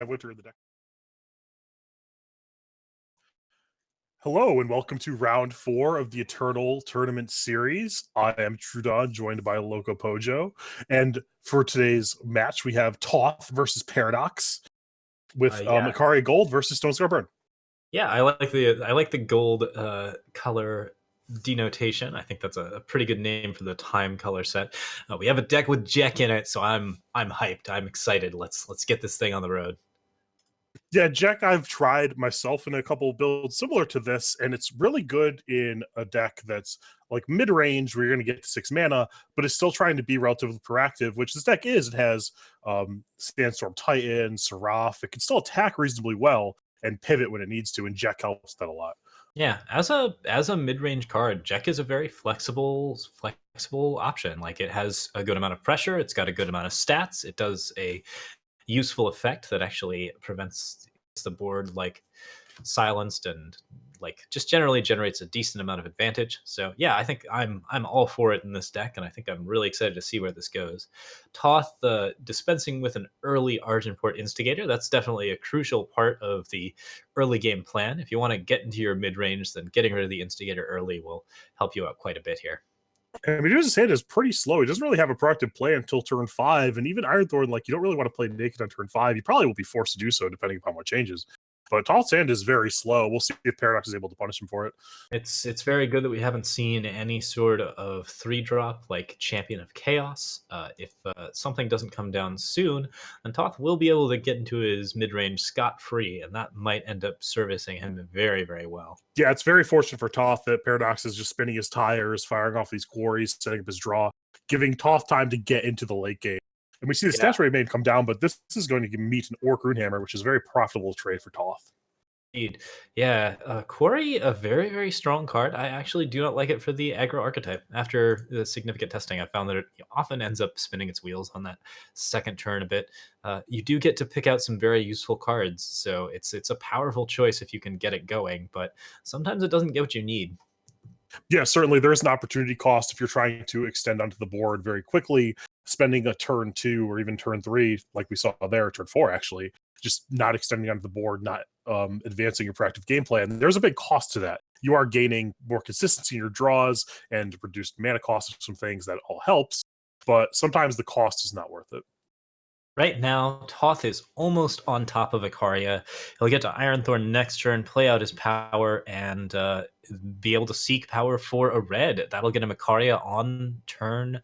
I've looked through the deck. Hello and welcome to round 4 of the Eternal Tournament Series. I am Truedawn, joined by LocoPojo. And for today's match, we have Toth versus Paradox with Yeah, Akari Gold versus Stone Scar Burn. yeah. I like the gold color denotation. I think that's a pretty good name for the time color set. We have a deck with Jack in it, so I'm hyped. I'm excited. Let's get this thing on the road. Yeah, Jack, I've tried myself in a couple of builds similar to this, and it's really good in a deck that's like mid-range where you're going to get to 6 mana, but it's still trying to be relatively proactive, which this deck is. It has Sandstorm Titan, Seraph. It can still attack reasonably well and pivot when it needs to, and Jack helps that a lot. Yeah, as a mid range card, Jack is a very flexible option. Like it has a good amount of pressure. It's got a good amount of stats. It does a useful effect that actually prevents the board like silenced and like just generally generates a decent amount of advantage. So yeah, I think I'm all for it in this deck, and I think I'm really excited to see where this goes. Toth dispensing with an early Argenport Instigator, that's definitely a crucial part of the early game plan. If you want to get into your mid range, then getting rid of the Instigator early will help you out quite a bit here. I mean, his hand is pretty slow. He doesn't really have a proactive play until turn 5, and even Ironthorn, like, you don't really want to play naked on turn 5. You probably will be forced to do so depending upon what changes. But Toth's hand is very slow. We'll see if Paradox is able to punish him for it. It's very good that we haven't seen any sort of 3-drop like Champion of Chaos. If something doesn't come down soon, then Toth will be able to get into his mid range scot free, and that might end up servicing him very, very well. Yeah, it's very fortunate for Toth that Paradox is just spinning his tires, firing off these quarries, setting up his draw, giving Toth time to get into the late game. And we see the Yeah, stats rate may come down, but this is going to meet an Orc Runehammer, which is a very profitable trade for Toth. indeed. Yeah, Quarry, a very, very strong card. I actually do not like it for the aggro archetype. After the significant testing, I found that it often ends up spinning its wheels on that second turn a bit. You do get to pick out some very useful cards, so it's a powerful choice if you can get it going, but sometimes it doesn't get what you need. Yeah, certainly there is an opportunity cost if you're trying to extend onto the board very quickly, spending a turn 2 or even turn 3, like we saw there, turn 4 actually, just not extending onto the board, not advancing your proactive gameplay. And there's a big cost to that. You are gaining more consistency in your draws and reduced mana cost of some things that all helps, but sometimes the cost is not worth it. Right now, Toth is almost on top of Icaria. He'll get to Ironthorn next turn, play out his power, and be able to seek power for a red. That'll get him Icaria on turn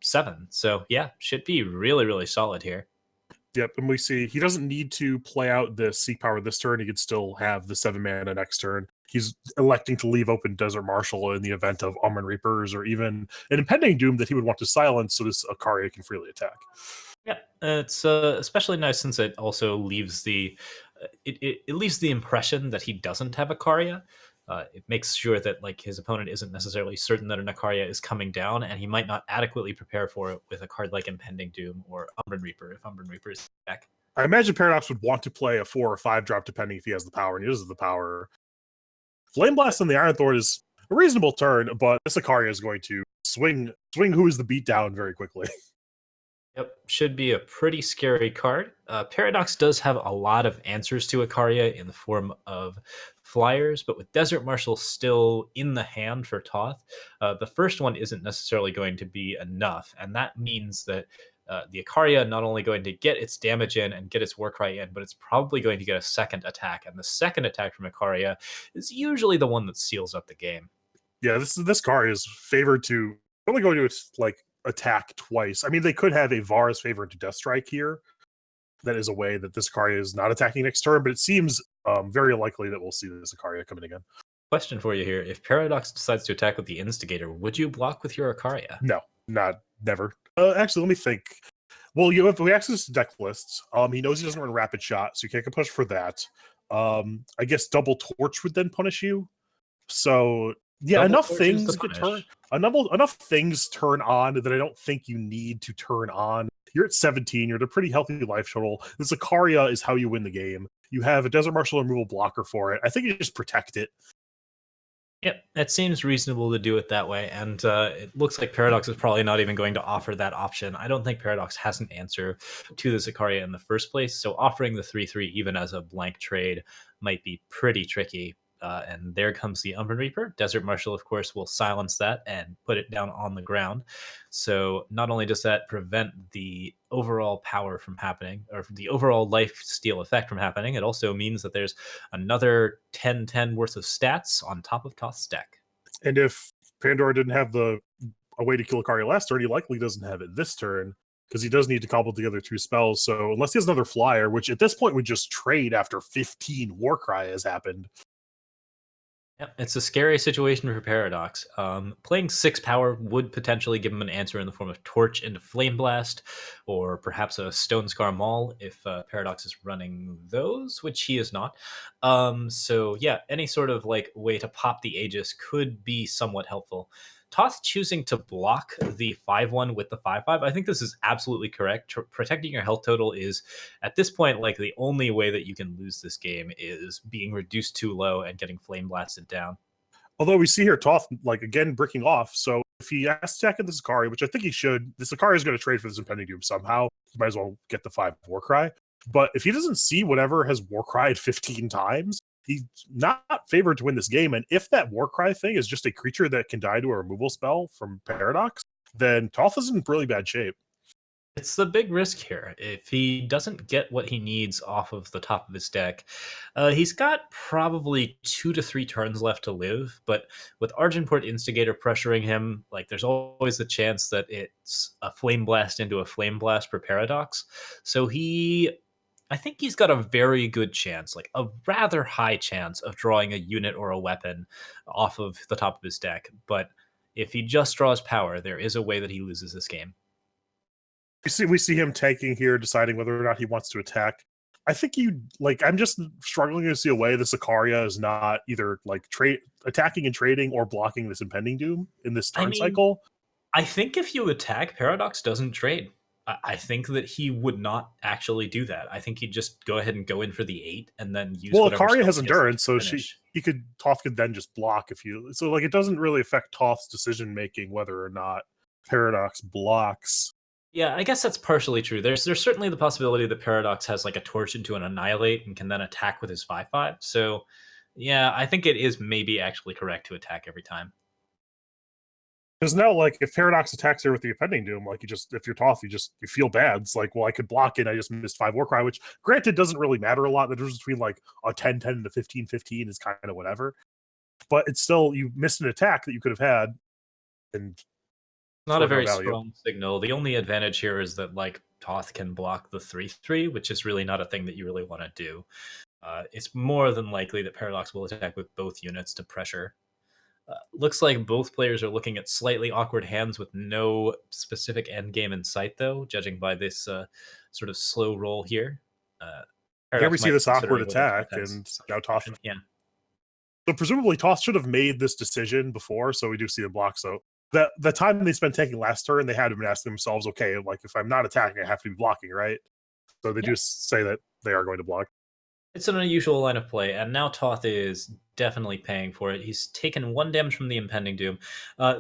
7. So yeah, should be really, really solid here. Yep, and we see he doesn't need to play out the Seek Power this turn. He could still have the 7 mana next turn. He's electing to leave open Desert Marshal in the event of Almond Reapers or even an impending Doom that he would want to silence so this Akaria can freely attack. Yeah, it's especially nice since it also leaves it leaves the impression that he doesn't have Icaria. It makes sure that like his opponent isn't necessarily certain that an Icaria is coming down, and he might not adequately prepare for it with a card like Impending Doom or Umbran Reaper if Umbran Reaper is back. I imagine Paradox would want to play a 4 or 5 drop depending if he has the power, and he uses the power. Flame Blast on the Iron Thorn is a reasonable turn, but this Akaria is going to swing who is the beatdown very quickly. Yep, should be a pretty scary card. Paradox does have a lot of answers to Icaria in the form of flyers, but with Desert Marshal still in the hand for Toth, the first one isn't necessarily going to be enough, and that means that the Icaria not only going to get its damage in and get its Warcry in, but it's probably going to get a second attack, and the second attack from Icaria is usually the one that seals up the game. Yeah, this card is favored to only going to like attack twice. I mean, they could have a Var's favor into Death Strike here. That is a way that this Akaria is not attacking next turn, but it seems very likely that we'll see this Akaria coming again. Question for you here. If Paradox decides to attack with the Instigator, would you block with your Icaria? No, not never. Actually, let me think. Well, if we access deck lists, he knows he doesn't run Rapid Shot, so you can't get punished for that. I guess Double Torch would then punish you. So yeah, Double enough Torch is the things get turn punish. enough things turn on that I don't think you need to turn on. You're at 17. You're at a pretty healthy life total. This Akaria is how you win the game. You have a Desert Marshal removal blocker for it. I think you just protect it. Yep, it seems reasonable to do it that way, and it looks like Paradox is probably not even going to offer that option. I don't think Paradox has an answer to the Sicaria in the first place, so offering the 3/3 even as a blank trade might be pretty tricky. And there comes the Umbran Reaper. Desert Marshal, of course, will silence that and put it down on the ground. So not only does that prevent the overall power from happening, or the overall life steal effect from happening, it also means that there's another 10/10 worth of stats on top of Toth's deck. And if Pandora didn't have a way to kill Akari last turn, he likely doesn't have it this turn because he does need to cobble together 2 spells. So unless he has another flyer, which at this point would just trade after 15 Warcry has happened. Yep, it's a scary situation for Paradox. Playing 6 power would potentially give him an answer in the form of Torch into Flame Blast, or perhaps a Stone Scar Maul if Paradox is running those, which he is not. So yeah, any sort of like way to pop the Aegis could be somewhat helpful. Toth choosing to block the 5/1 with the 5/5, I think this is absolutely correct. Protecting your health total is, at this point, like the only way that you can lose this game is being reduced too low and getting flame blasted down. Although we see here Toth, like, again, bricking off. So if he has to attack at the Sicaria, which I think he should, the Sicaria is going to trade for this Impending Doom somehow. He might as well get the 5 Warcry. But if he doesn't see whatever has Warcried 15 times, he's not favored to win this game. And if that Warcry thing is just a creature that can die to a removal spell from Paradox, then Toth is in really bad shape. It's the big risk here. If he doesn't get what he needs off of the top of his deck, he's got probably 2 to 3 turns left to live. But with Argenport Instigator pressuring him, like there's always the chance that it's a Flame Blast into a Flame Blast for Paradox. So I think he's got a very good chance, like a rather high chance of drawing a unit or a weapon off of the top of his deck. But if he just draws power, there is a way that he loses this game. We see him tanking here, deciding whether or not he wants to attack. I think I'm just struggling to see a way the Sicaria is not either like attacking and trading or blocking this Impending Doom in this turn cycle. I think if you attack, Paradox doesn't trade. I think that he would not actually do that. I think he'd just go ahead and go in for the 8 and then use. Well, Akaria has endurance, so Toth could then just block it doesn't really affect Toth's decision making whether or not Paradox blocks. Yeah, I guess that's partially true. There's certainly the possibility that Paradox has like a Torch into an Annihilate and can then attack with his 5/5. So yeah, I think it is maybe actually correct to attack every time. Because now, like, if Paradox attacks here with the Impending Doom, like, if you're Toth, you feel bad. It's like, well, I could block it. I just missed 5 Warcry, which, granted, doesn't really matter a lot. The difference between, like, a 10-10 and a 15-15 is kind of whatever. But it's still, you missed an attack that you could have had. And not a very strong signal. The only advantage here is that, like, Toth can block the 3/3, which is really not a thing that you really want to do. It's more than likely that Paradox will attack with both units to pressure. Looks like both players are looking at slightly awkward hands with no specific end game in sight, though, judging by this sort of slow roll here. Here we see this awkward attack, and now Toth. Yeah. So presumably Toth should have made this decision before, so we do see the block. So the time they spent tanking last turn, they had been asking themselves, okay, like, if I'm not attacking, I have to be blocking, right? So they just say that they are going to block. It's an unusual line of play, and now Toth is definitely paying for it. He's taken 1 damage from the Impending Doom.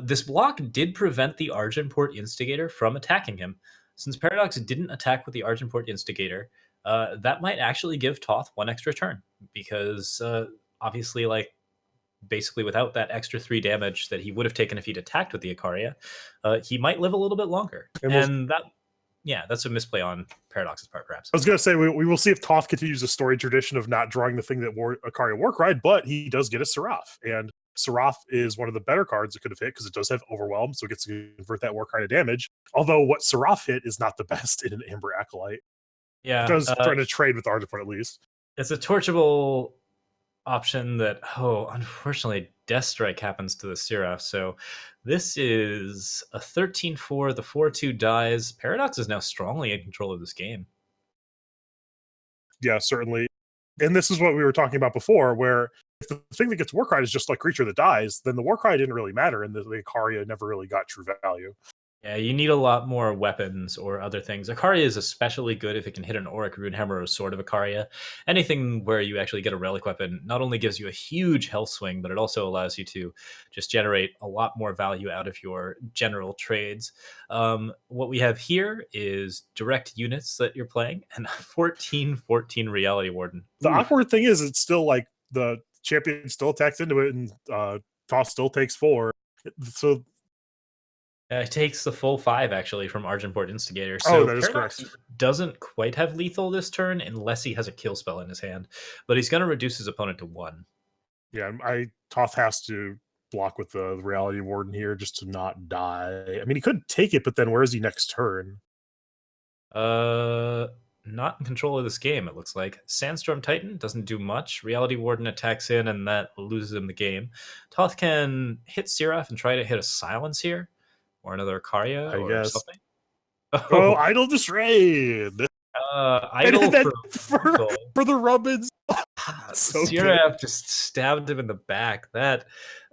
This block did prevent the Argenport Instigator from attacking him. Since Paradox didn't attack with the Argenport Instigator, that might actually give Toth 1 extra turn, because obviously, like, basically without that extra 3 damage that he would have taken if he'd attacked with the Ikaria, he might live a little bit longer. And that's a misplay on Paradox's part, perhaps. I was going to say, we will see if Toth continues the story tradition of not drawing the thing that Ikaria Warcried, but he does get a Seraph. And Seraph is one of the better cards it could have hit because it does have Overwhelm, so it gets to convert that Warcry to damage. Although what Seraph hit is not the best in an Amber Acolyte. Yeah. It does try to trade with Argenport at least. It's a torchable option that, unfortunately, Death Strike happens to the Seraph. So this is a 13-4. The 4/2 dies. Paradox is now strongly in control of this game. Yeah, certainly. And this is what we were talking about before, where if the thing that gets Warcry is just like creature that dies, then the Warcry didn't really matter, and the Ikaria never really got true value. Yeah, you need a lot more weapons or other things. Ikaria is especially good if it can hit an Auric Runehammer or Sword of Ikaria. Anything where you actually get a relic weapon not only gives you a huge health swing, but it also allows you to just generate a lot more value out of your general trades. What we have here is direct units that you're playing and 14/14 Reality Warden. The Ooh. awkward thing is, it's still like the champion still attacks into it, and Toss still takes 4. So, It takes the full 5 actually from Argenport Instigator. oh, So that is Paradox correct. doesn't quite have lethal this turn unless he has a kill spell in his hand, but he's going to reduce his opponent to 1. Yeah, Toth has to block with the Reality Warden here just to not die. I mean, he could take it, but then where is he next turn? Uh, Not in control of this game, it looks like. Sandstorm Titan doesn't do much. Reality Warden attacks in, and that loses him the game. Toth can hit Seraph and try to hit a Silence here, or another Ikaria, I or guess. something. Oh, Oh, Idle Distrain! And idle then for lethal. for the Rubbins. So good. Seraph just stabbed him in the back. That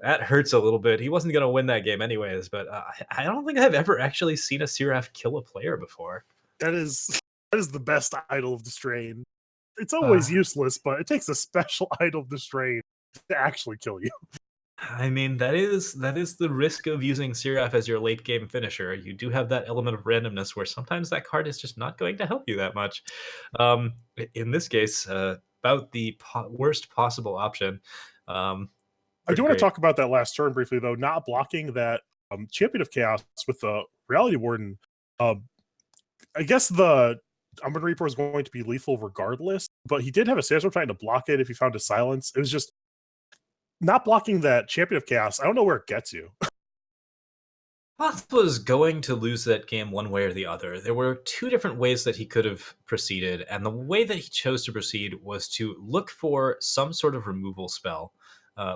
hurts a little bit. He wasn't going to win that game anyways, but I don't think I've ever actually seen a Seraph kill a player before. That is the best Idle of Distrain. It's Uh, always useless, but it takes a special Idle of Distrain to actually kill you. I mean, that is the risk of using Seraph as your late game finisher. You do have that element of randomness where sometimes that card is just not going to help you that much. In this case, about the worst possible option. I do Pretty want to great. talk about that last turn briefly, though. Not blocking that Champion of Chaos with the Reality Warden. Um, I guess the Umber Reaper is going to be lethal regardless, but he did have a Sandstorm trying to block it if he found a Silence. It was just not blocking that Champion of Chaos. I don't know where it gets you. Hoth was going to lose that game one way or the other. There were two different ways that he could have proceeded, and the way that he chose to proceed was to look for some sort of removal spell,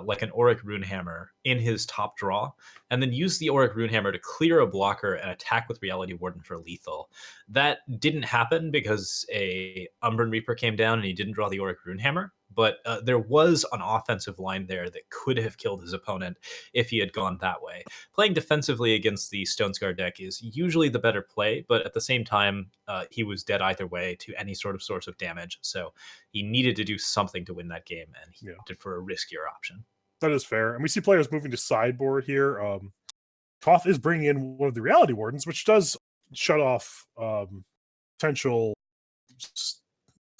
like an Auric Runehammer, in his top draw, and then use the Auric Runehammer to clear a blocker and attack with Reality Warden for lethal. That didn't happen because a Umbran Reaper came down and he didn't draw the Auric Runehammer, but there was an offensive line there that could have killed his opponent if he had gone that way. Playing defensively against the Stone Scar deck is usually the better play, but at the same time, he was dead either way to any sort of source of damage. So he needed to do something to win that game, and he opted for a riskier option. That is fair. And we see players moving to sideboard here. Toth is bringing in one of the Reality Wardens, which does shut off potential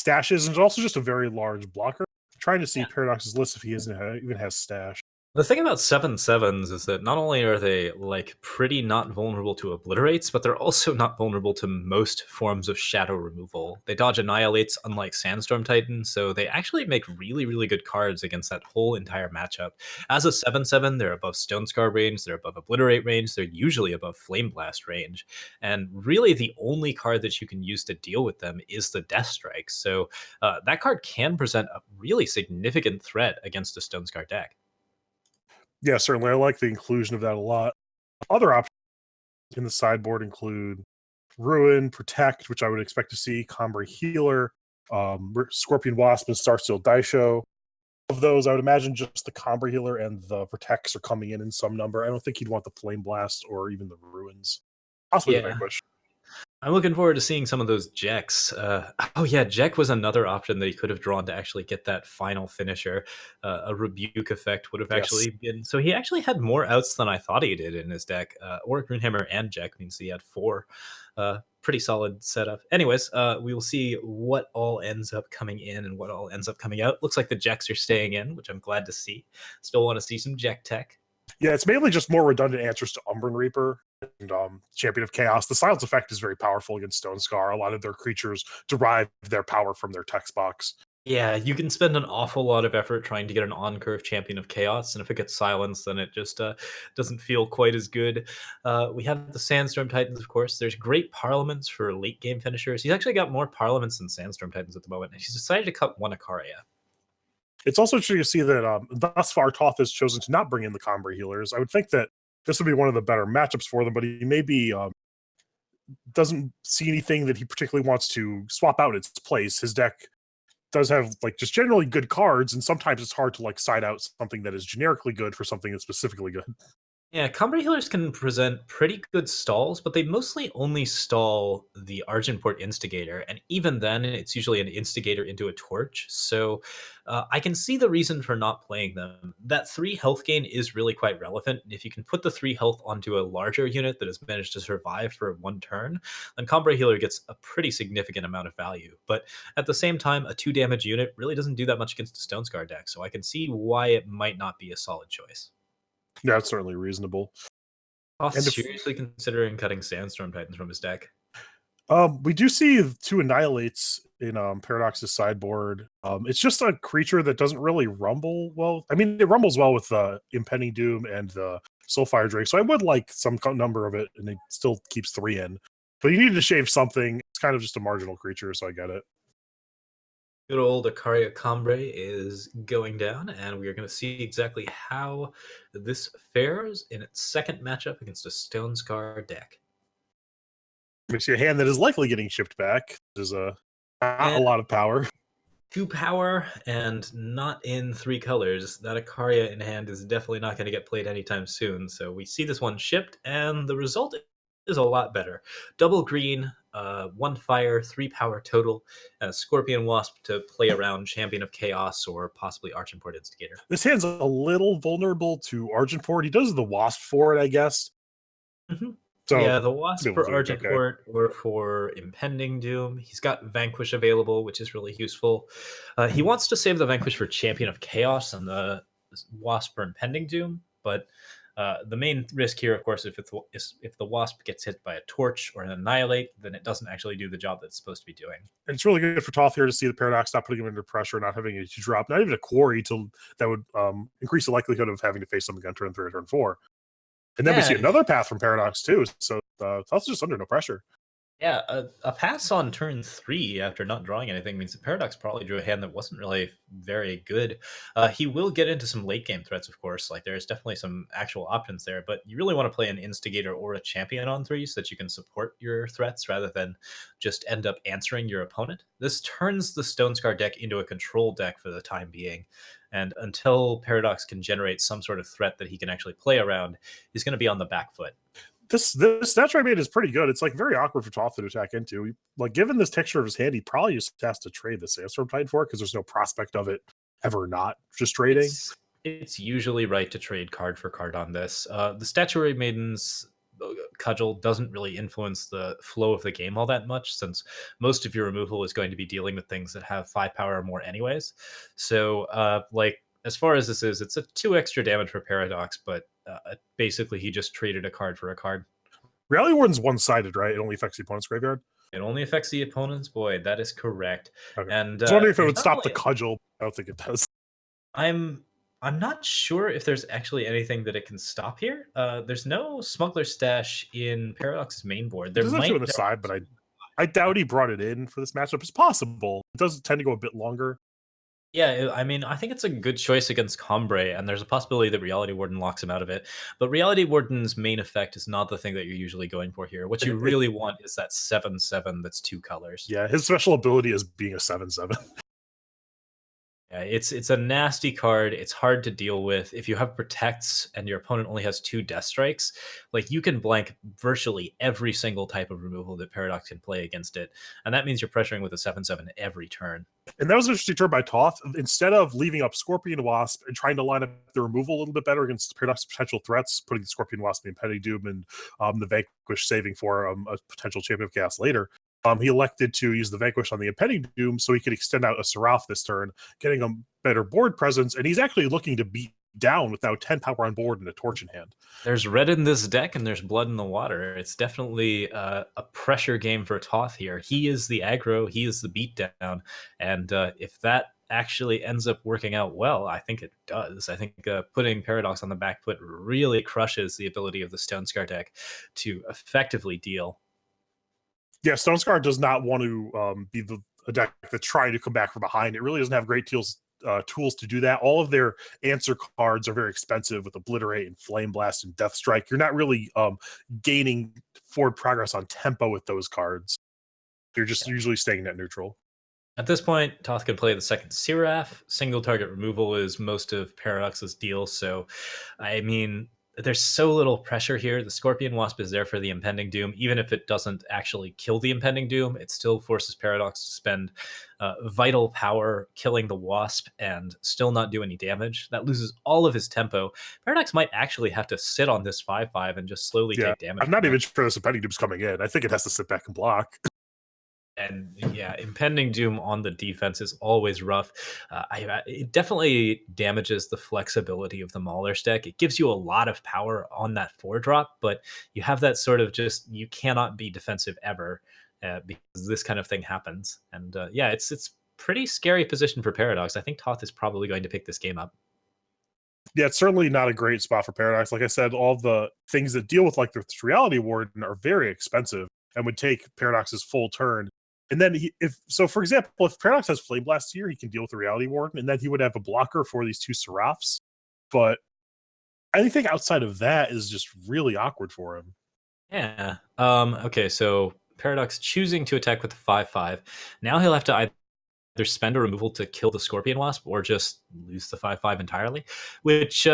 stashes, and it's also just a very large blocker. I'm trying to see Paradox's list if he even has stash. The thing about 7/7s is that not only are they like pretty not vulnerable to obliterates, but they're also not vulnerable to most forms of shadow removal. They dodge annihilates, unlike Sandstorm Titan, so they actually make really, really good cards against that whole entire matchup. As a 7/7, they're above Stone Scar range, they're above obliterate range, they're usually above Flame Blast range, and really the only card that you can use to deal with them is the Death Strike. So that card can present a really significant threat against a Stone Scar deck. Yeah, certainly. I like the inclusion of that a lot. Other options in the sideboard include Ruin, Protect, which I would expect to see, Combray Healer, Scorpion Wasp, and Starsteel Daisho. Of those, I would imagine just the Combray Healer and the Protects are coming in some number. I don't think he'd want the Flame Blast or even the Ruins. Possibly the Yeah. Vanquish. I'm looking forward to seeing some of those Jeks. Oh yeah, Jek was another option that he could have drawn to actually get that final finisher. A rebuke effect would have actually been. So he actually had more outs than I thought he did in his deck. Auric Runehammer and Jek means he had 4. Pretty solid setup. Anyways, we will see what all ends up coming in and what all ends up coming out. Looks like the Jeks are staying in, which I'm glad to see. Still want to see some Jek tech. Yeah, it's mainly just more redundant answers to Umbran Reaper and Champion of Chaos. The Silence effect is very powerful against Stone Scar. A lot of their creatures derive their power from their text box. Yeah, you can spend an awful lot of effort trying to get an on-curve Champion of Chaos, and if it gets silenced, then it just doesn't feel quite as good. We have the Sandstorm Titans, of course. There's great Parliaments for late-game finishers. He's actually got more Parliaments than Sandstorm Titans at the moment, and he's decided to cut one Ikaria. It's also interesting to see that thus far Toth has chosen to not bring in the Combray Healers. I would think that this would be one of the better matchups for them, but he maybe doesn't see anything that he particularly wants to swap out its place. His deck does have like just generally good cards, and sometimes it's hard to like side out something that is generically good for something that's specifically good. Yeah, Combat healers can present pretty good stalls, but they mostly only stall the Argenport Instigator, and even then, it's usually an Instigator into a Torch. So I can see the reason for not playing them. That 3 health gain is really quite relevant. If you can put the 3 health onto a larger unit that has managed to survive for 1 turn, then Combat healer gets a pretty significant amount of value. But at the same time, a 2 damage unit really doesn't do that much against a Stone Scar deck, so I can see why it might not be a solid choice. Yeah, it's certainly reasonable. Toth And if seriously considering cutting Sandstorm Titans from his deck. we do see 2 Annihilates in Paradox's sideboard. It's just a creature that doesn't really rumble well. I mean, it rumbles well with the Impending Doom and the Soulfire Drake, so I would like some number of it, and it still keeps 3 in. But you need to shave something. It's kind of just a marginal creature, so I get it. Good old Acaria Cambre is going down, and we are going to see exactly how this fares in its second matchup against a Stone Scar deck. Makes you a hand that is likely getting shipped back. There's not a And lot of power. 2 power and not in 3 colors. That Acaria in hand is definitely not going to get played anytime soon. So we see this one shipped, and the result is a lot better. Double green, 1 fire, 3 power total, Scorpion Wasp to play around Champion of Chaos or possibly Archimport Instigator. This hand's a little vulnerable to Argenport. He does the Wasp for it, I guess. Mm-hmm. So Yeah, the be Wasp able for to do it. Okay. Argenport or for Impending Doom. He's got Vanquish available, which is really useful. He wants to save the Vanquish for Champion of Chaos and the Wasp for Impending Doom, but the main risk here, of course, is if the Wasp gets hit by a Torch or an Annihilate, then it doesn't actually do the job that it's supposed to be doing. And it's really good for Toth here to see the Paradox not putting him under pressure, not having a drop, not even a quarry that would increase the likelihood of having to face something on turn 3 or turn 4. And then we see Yeah, another path from Paradox too. So Toth's just under no pressure. yeah, a pass on turn 3 after not drawing anything means that Paradox probably drew a hand that wasn't really very good. He will get into some late game threats, of course. Like there's definitely some actual options there, but you really want to play an Instigator or a Champion on 3 so that you can support your threats rather than just end up answering your opponent. This turns the Stone Scar deck into a control deck for the time being. And until Paradox can generate some sort of threat that he can actually play around, he's going to be on the back foot. This statue I made is pretty good. It's like very awkward for Toth to attack into. Like given this texture of his hand, he probably just has to trade the Sandstorm Titan for it because there's no prospect of it ever not just trading. It's usually right to trade card for card on this. The Statuary Maiden's cudgel doesn't really influence the flow of the game all that much, since most of your removal is going to be dealing with things that have 5 power or more anyways. So like as far as this is, it's a 2 extra damage for Paradox, but basically he just traded a card for a card. Reality Warden's one-sided, right? It only affects the opponent's graveyard. It only affects the opponent's void. That is correct. Okay. And I was wondering if it there's would not stop the really cudgel. I don't think it does. I'm not sure if there's actually anything that it can stop here. There's no Smuggler Stash in Paradox's main board. It There does have two might on the side, but I doubt he brought it in for this matchup. It's possible. It does tend to go a bit longer. Yeah, I mean, I think it's a good choice against Combre, and there's a possibility that Reality Warden locks him out of it. But Reality Warden's main effect is not the thing that you're usually going for here. What you really want is that 7/7 that's 2 colors. Yeah, his special ability is being a 7/7. Yeah, it's a nasty card. It's hard to deal with. If you have protects and your opponent only has 2 death strikes, like you can blank virtually every single type of removal that Paradox can play against it, and that means you're pressuring with a 7/7 every turn. And that was an interesting turn by Toth. Instead of leaving up Scorpion Wasp and trying to line up the removal a little bit better against Paradox's potential threats, putting the Scorpion Wasp, the Impending Doom, and the Vanquish saving for a potential Champion of Chaos later, he elected to use the Vanquish on the Impending Doom so he could extend out a Seraph this turn, getting a better board presence, and he's actually looking to beat down with now 10 power on board and a Torch in hand. There's red in this deck and there's blood in the water. It's definitely a pressure game for Toth here. He is the aggro, he is the beatdown, and if that actually ends up working out well, I think it does. I think putting Paradox on the back foot really crushes the ability of the Stone Scar deck to effectively deal. Yeah, Stone Scar does not want to be a deck that's trying to come back from behind. It really doesn't have great tools to do that. All of their answer cards are very expensive with Obliterate and Flame Blast and Death Strike. You're not really gaining forward progress on tempo with those cards. You're just usually staying net neutral. At this point, Toth can play the second Seraph. Single target removal is most of Paradox's deal, so I mean, there's so little pressure here. The Scorpion Wasp is there for the Impending Doom. Even if it doesn't actually kill the Impending Doom, it still forces Paradox to spend vital power killing the Wasp and still not do any damage. That loses all of his tempo. Paradox might actually have to sit on this 5/5 and just slowly take damage. I'm not even sure this Impending Doom's coming in. I think it has to sit back and block. And yeah, Impending Doom on the defense is always rough. It definitely damages the flexibility of the Mauler's deck. It gives you a lot of power on that 4-drop, but you have that sort of just, you cannot be defensive ever because this kind of thing happens. And yeah, it's pretty scary position for Paradox. I think Toth is probably going to pick this game up. Yeah, it's certainly not a great spot for Paradox. Like I said, all the things that deal with like the Reality Warden are very expensive and would take Paradox's full turn. And then, for example, if Paradox has Flame Blast here, he can deal with the Reality Warden, and then he would have a blocker for these 2 Seraphs. But anything outside of that is just really awkward for him. Yeah. Okay, so Paradox choosing to attack with the 5/5. Now he'll have to either spend a removal to kill the Scorpion Wasp or just lose the 5/5 entirely, which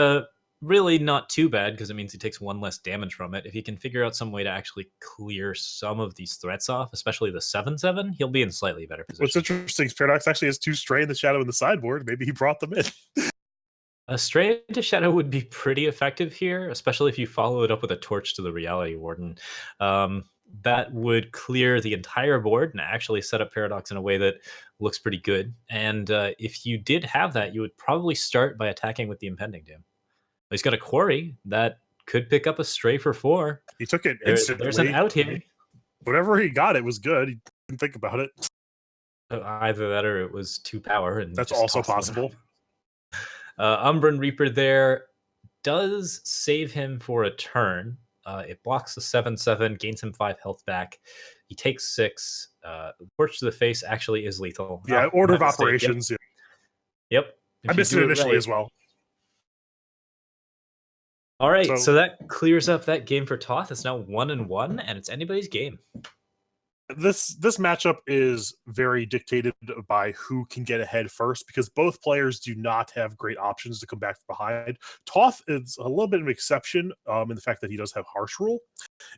really not too bad because it means he takes 1 less damage from it. If he can figure out some way to actually clear some of these threats off, especially the 7/7, he'll be in slightly better position. What's interesting is Paradox actually has 2 Stray in the Shadow in the sideboard. Maybe he brought them in. A Stray into Shadow would be pretty effective here, especially if you follow it up with a Torch to the Reality Warden. That would clear the entire board and actually set up Paradox in a way that looks pretty good. And if you did have that, you would probably start by attacking with the Impending Doom. He's got a Quarry that could pick up a Stray for 4. He took it instantly. There's an out here. Whatever he got, it was good. He didn't think about it. Either that or it was 2 power. And that's also possible. Umbran Reaper there does save him for a turn. It blocks the 7/7, gains him 5 health back. He takes 6. Torch to the face actually is lethal. Yeah, order of operations. Yep. I missed it initially as well. All right, so that clears up that game for Toth. It's now 1-1, and it's anybody's game. This matchup is very dictated by who can get ahead first because both players do not have great options to come back from behind. Toth is a little bit of an exception in the fact that he does have Harsh Rule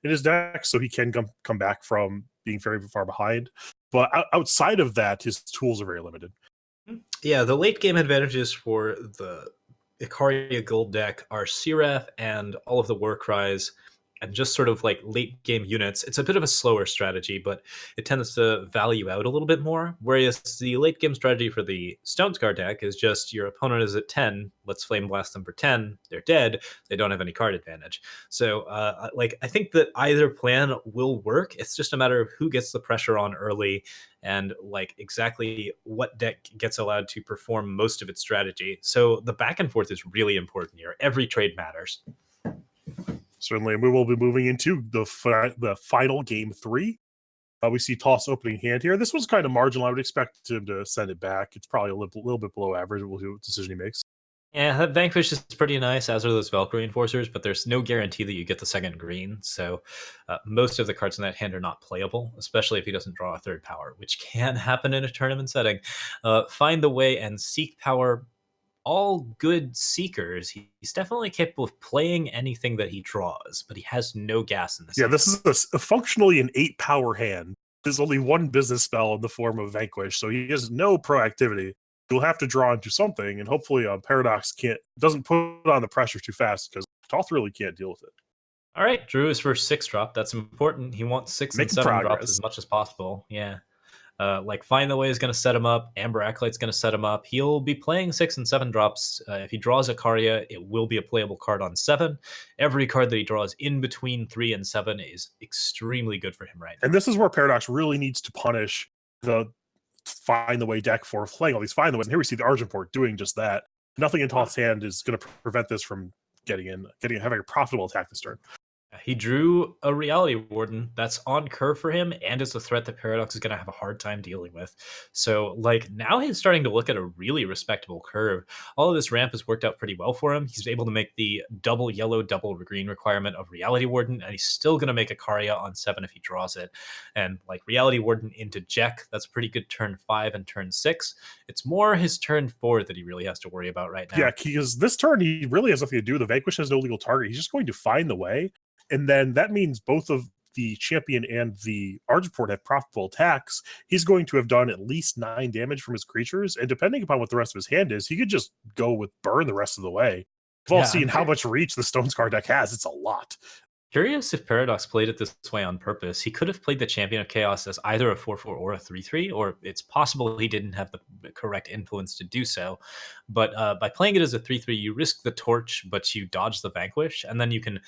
in his deck, so he can come back from being very far behind. But outside of that, his tools are very limited. Yeah, the late game advantages for the Ikaria Gold deck are Seraph and all of the War Cries and just sort of like late game units. It's a bit of a slower strategy, but it tends to value out a little bit more. Whereas the late game strategy for the Stonescar deck is just your opponent is at 10, let's Flame Blast them for 10, they're dead, they don't have any card advantage. So I think that either plan will work. It's just a matter of who gets the pressure on early and like exactly what deck gets allowed to perform most of its strategy. So the back and forth is really important here. Every trade matters. Certainly, and we will be moving into the final game 3. We see Toss opening hand here. This was kind of marginal. I would expect him to send it back. It's probably a little bit below average. We'll see what decision he makes. Yeah, that Vanquish is pretty nice, as are those Valkyrie Enforcers, but there's no guarantee that you get the second green, so most of the cards in that hand are not playable, especially if he doesn't draw a 3rd power, which can happen in a tournament setting. Find the way and seek power. All good seekers, he's definitely capable of playing anything that he draws, but he has no gas in this. Yeah, this is functionally an 8-power hand. There's only 1 business spell in the form of Vanquish, so he has no proactivity. He'll have to draw into something, and hopefully Paradox doesn't put on the pressure too fast because Toth really can't deal with it. All right, Drew is for 6-drop. That's important. He wants 6 and 7 drops as much as possible. Yeah. Find the Way is going to set him up. Amber Acolyte's going to set him up. He'll be playing 6 and 7 drops. If he draws Ikaria, it will be a playable card on 7. Every card that he draws in between 3 and 7 is extremely good for him right now. And this is where Paradox really needs to punish the Find the Way deck for playing all these Find the Ways. And here we see the Argenport doing just that. Nothing in Toth's hand is going to prevent this from having a profitable attack this turn. he drew a Reality Warden that's on curve for him and is a threat that Paradox is going to have a hard time dealing with. So, like, now he's starting to look at a really respectable curve. All of this ramp has worked out pretty well for him. He's able to make the double yellow, double green requirement of Reality Warden, and he's still going to make a Karya on 7 if he draws it. And, like, Reality Warden into Jack, that's a pretty good turn 5 and turn 6. It's more his turn 4 that he really has to worry about right now. Yeah, because this turn he really has nothing to do. The Vanquish has no legal target. He's just going to find the way. And then that means both of the champion and the Argentport have profitable attacks. He's going to have done at least 9 damage from his creatures. And depending upon what the rest of his hand is, he could just go with burn the rest of the way. We've all seen how much reach the Stone Scar deck has. It's a lot. Curious if Paradox played it this way on purpose. He could have played the Champion of Chaos as either a 4/4 or a 3/3, or it's possible he didn't have the correct influence to do so. But by playing it as a 3/3, you risk the torch, but you dodge the Vanquish, and then you can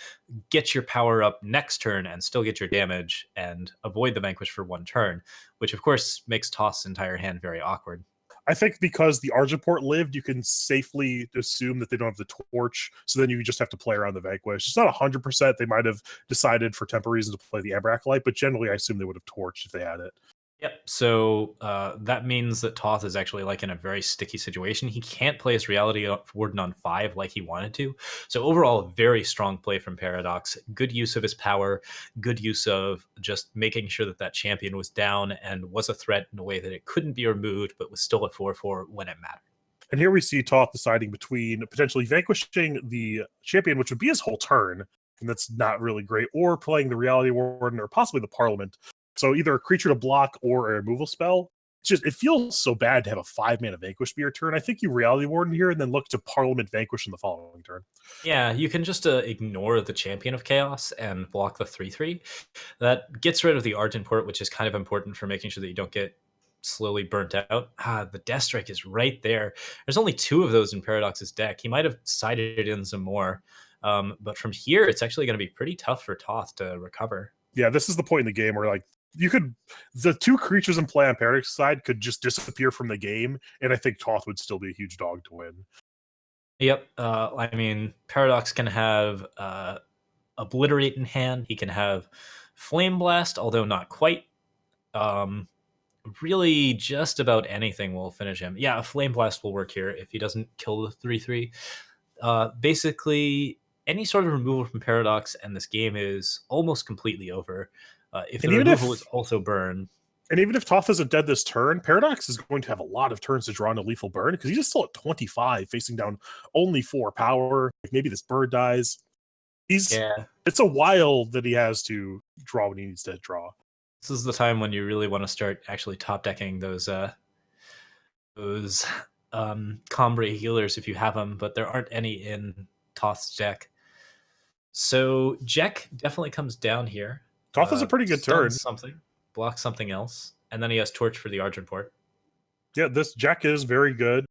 get your power up next turn and still get your damage and avoid the Vanquish for 1 turn, which of course makes Toth's entire hand very awkward. I think because the Argentport lived, you can safely assume that they don't have the torch, so then you just have to play around the Vanquish. It's not 100%. They might have decided for temporary reasons to play the Amber Acolyte, but generally I assume they would have torched if they had it. Yep. So that means that Toth is actually like in a very sticky situation. He can't play his Reality Warden on 5 like he wanted to. So overall, a very strong play from Paradox. Good use of his power. Good use of just making sure that that champion was down and was a threat in a way that it couldn't be removed, but was still a 4/4 when it mattered. And here we see Toth deciding between potentially vanquishing the champion, which would be his whole turn, and that's not really great, or playing the Reality Warden or possibly the Parliament. So either a creature to block or a removal spell. It's just, it feels so bad to have a 5-mana Vanquish be your turn. I think you Reality Warden here and then look to Parliament Vanquish in the following turn. Yeah, you can just ignore the Champion of Chaos and block the 3/3. That gets rid of the Argentport, which is kind of important for making sure that you don't get slowly burnt out. The Death Strike is right there. There's only 2 of those in Paradox's deck. He might have sided in some more. But from here, it's actually going to be pretty tough for Toth to recover. Yeah, this is the point in the game where, like, the 2 creatures in play on Paradox's side could just disappear from the game, and I think Toth would still be a huge dog to win. Yep. I mean, Paradox can have Obliterate in hand. He can have Flame Blast, although not quite. Really, just about anything will finish him. Yeah, a Flame Blast will work here if he doesn't kill the 3/3. Basically, any sort of removal from Paradox, and this game is almost completely over. If the removal is also burn. And even if Toth isn't dead this turn, Paradox is going to have a lot of turns to draw into lethal burn because he's just still at 25, facing down only 4 power. Maybe this bird dies. It's a while that he has to draw when he needs to draw. This is the time when you really want to start actually top decking those Combray healers if you have them, but there aren't any in Toth's deck. So Jack definitely comes down here. Toth is a pretty good turn. Something, block something else, and then he has Torch for the Argentport. Yeah, this Jack is very good,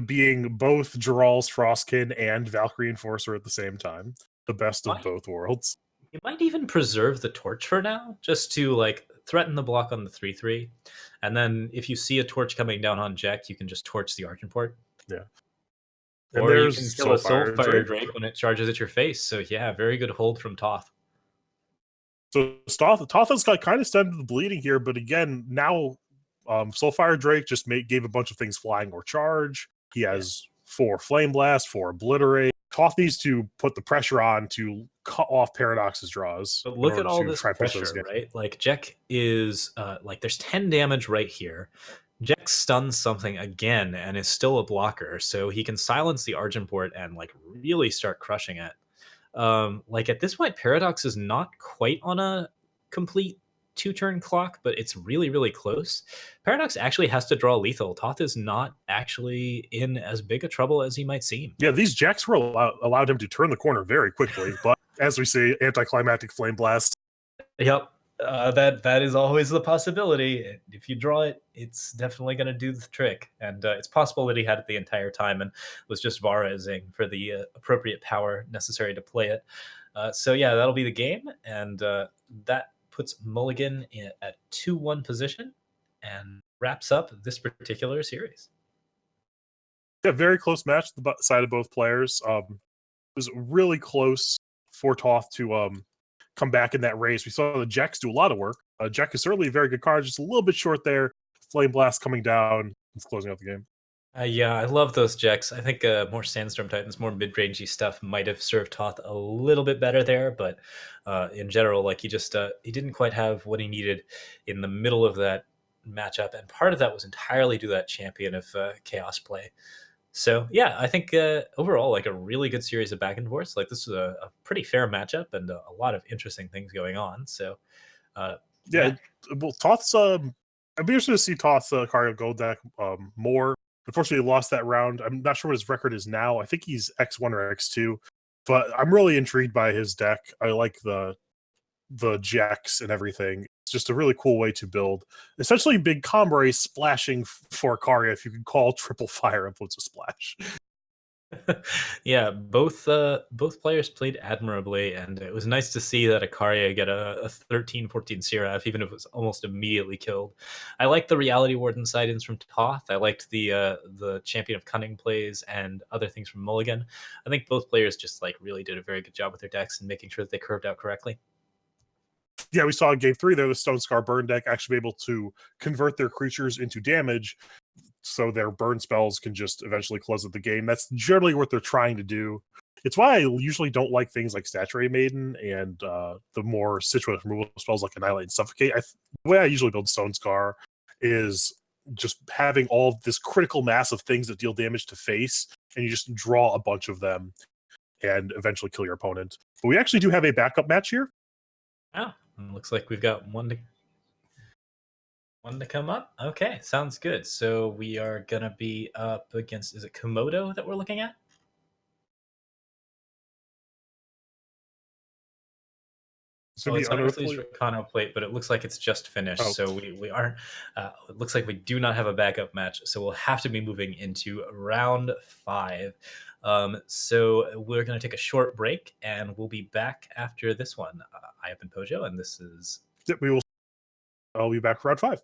being both Geral's Frostkin and Valkyrie Enforcer at the same time. The best of both worlds. You might even preserve the Torch for now, just to like threaten the block on the 3/3, and then if you see a Torch coming down on Jack, you can just Torch the Argentport. Yeah. Or you can kill a Soulfire Drake when it charges at your face. So yeah, very good hold from Toth. So Toth has got kind of stemmed the bleeding here, but again, now Soulfire Drake just gave a bunch of things flying or charge. He has 4 Flame Blast, 4 Obliterate. Toth needs to put the pressure on to cut off Paradox's draws. But look at all this pressure, right? Like Jack is like there's 10 damage right here. Jack stuns something again and is still a blocker, so he can silence the Argentport and like really start crushing it. Like at this point, Paradox is not quite on a complete 2-turn clock, but it's really, really close. Paradox actually has to draw lethal. Toth is not actually in as big a trouble as he might seem. Yeah, these Jacks were allowed him to turn the corner very quickly, but as we see, anticlimactic Flame Blast. Yep. That is always the possibility. If you draw it, it's definitely going to do the trick. And it's possible that he had it the entire time and was just Varazing for the appropriate power necessary to play it. So yeah, that'll be the game. And that puts Mulligan at 2-1 position and wraps up this particular series. Yeah, very close match the side of both players. It was really close for Toth to come back in that race. We saw the Jacks do a lot of work. Jack is certainly a very good card, just a little bit short there. Flame Blast coming down. It's closing out the game. Yeah, I love those Jeks. I think more Sandstorm Titans, more mid-rangey stuff might have served Toth a little bit better there, but in general, like he didn't quite have what he needed in the middle of that matchup, and part of that was entirely due to that champion of chaos play. So yeah, I think overall, like a really good series of back and forths. Like this was a pretty fair matchup and a lot of interesting things going on. So Yeah, yeah, well, Toth's. I'd be interested to see Toth's Cargo Gold deck more. Unfortunately, he lost that round. I'm not sure what his record is now. I think he's X1 or X2, but I'm really intrigued by his deck. I like the Jacks and everything. It's just a really cool way to build. Essentially, big combo splashing for Karya if you can call triple fire influence a splash. yeah, both players played admirably, and it was nice to see that Akaria get a 13-14 Seraph, even if it was almost immediately killed. I liked the Reality Warden side-ins from Toth. I liked the Champion of Cunning plays and other things from Mulligan. I think both players just like really did a very good job with their decks and making sure that they curved out correctly. Yeah, we saw in game 3 there, the Stone Scar Burn deck actually be able to convert their creatures into damage so their burn spells can just eventually close out the game. That's generally what they're trying to do. It's why I usually don't like things like Saturated Maiden and the more situated removal spells like Annihilate and Suffocate. The way I usually build Stone Scar is just having all this critical mass of things that deal damage to face, and you just draw a bunch of them and eventually kill your opponent. But we actually do have a backup match here. Oh, looks like we've got one to come up. Okay, sounds good. So we are gonna be up against, is it Komodo that we're looking at? It's going Well, to be it's on Earthly's Unearthly. Rakano plate, but it looks like it's just finished. Oh, So we aren't. It looks like we do not have a backup match. So we'll have to be moving into round 5. So we're going to take a short break, and we'll be back after this one. I have been Pojo, and this is. we will. I'll be back for round 5.